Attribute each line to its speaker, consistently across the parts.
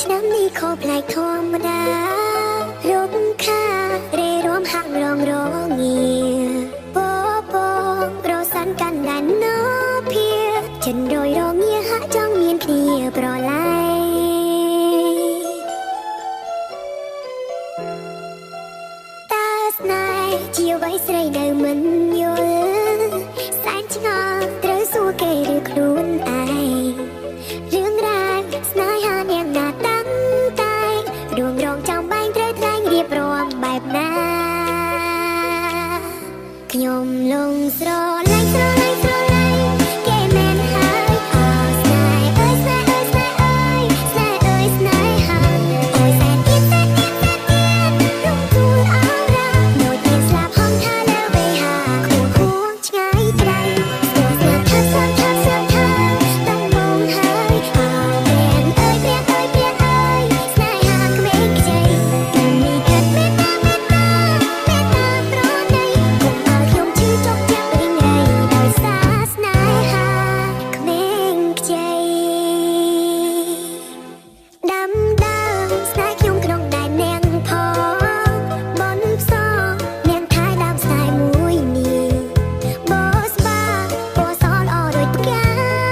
Speaker 1: ឆ្នាំនេះខុសប្លែកធម្មតារំខារេរំហាក់រងរងាពពរសានកាន់ដានណោភាចិនរយរងាហាក់ចង់មានគ្នាប្រឡែតាស្នេហ៍ជាវ័យស្រីនៅមិនយល់សែនឆ្ងល់ត្រូវសួរគេឬខ្លួនឯងរឿងរ៉ាវស្នេហានាងណាតាំងតែងដួងរងចាំបែងត្រូវថ្លែងរៀបរាប់បែបណាខ្ញុំលងស្រឡាញ់ស្រឡាញ់ស្រឡាញ់គេមែនហើយអើស្នេហ៍អើយស្នេហ៍អើយស្នេហ៍អើយស្នេហ៍អើយស្នេហាអូយសែនទៀតសែនទៀតសែនទៀតរំជួលអរ៉ាដូចមានស្លាប់ហងថាលើវេហាខួងខួងឆ្ងាយក្រៃស្គាល់ស្នាថាស្នាថាស្នាថាต้องមងហើយអើព្រានអើយព្រានអើយព្រានអើយស្នេហាក្មេងខ្ចីមានកាត់មេតាមេតាមេតាប្រណីកុំឲ្យខ្ញុំឈឺចុកចិត្តរីងរៃដោយសារស្នេហាក្មេងខ្ចីដាំដើមស្នេហ៍ខ្ញុំក្នុងដែននាងផងបនផ្សងនាងថែដើមស្នេហ៍មួយនេះបោស្បាបោសល្អដូចផ្កា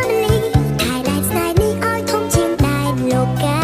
Speaker 1: ម្លីថែដែនស្នេហ៍នេះឲ្យធំជាងដែនលោកា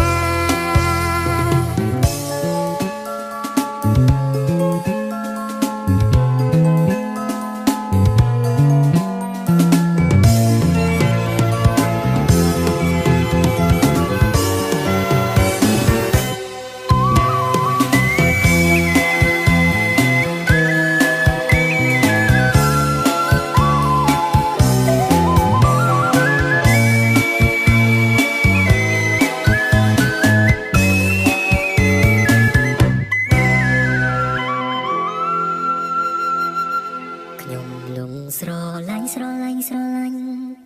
Speaker 1: ខ្ញុំលងស្រឡាញ់ស្រឡាញ់ស្រឡាញ់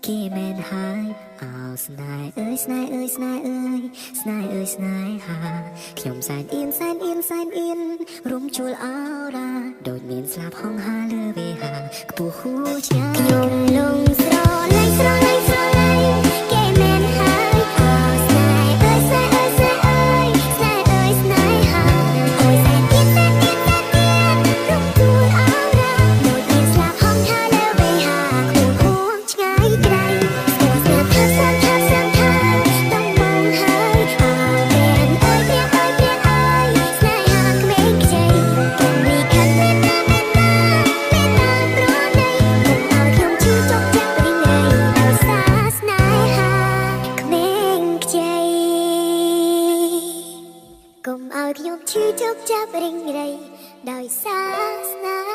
Speaker 1: គេមែនហើយអើស្នេហ៍អើយស្នេហ៍អើយស្នេហ៍អើយស្នេហ៍អើយស្នេហាខ្ញុំសែនអៀនសែនអៀនសែនអៀនរំជួលអរ៉ាដូចមានស្លាប់ហងហាលើវេហាខ្ពស់ហួឆ្ងាយខ្ញុំលងស្រឡាញ់ស្រឡាញ់ស្រឡាញ់គេមែនហើយអើស្នេហ៍អើយស្នេហ៍អើយស្នេហ៍អើយស្នេហ៍អើយស្នេហាអូយសែនទៀតសែនទៀតសែនទៀតរំជួលអរ៉ាដូចមានស្លាប់ហងហាលើវេហាខួងខួងឆ្ងាយក្រៃស្គាល់ស្នាថាស្នាថាស្នាថាต้องមងហើយអើព្រានអើយព្រានអើយព្រានអើយស្នេហាក្មេងខ្ចីកុំរីខាត់មេតាមេតាមេតាប្រណីកុំឲ្យខ្ញុំឈឺចុកចិត្តរីងរៃដោយសារស្នេហាក្មេងខ្ចីកុំឲ្យខ្ញុំឈឺចុកចាប់រីងរៃដោយសារស្នេ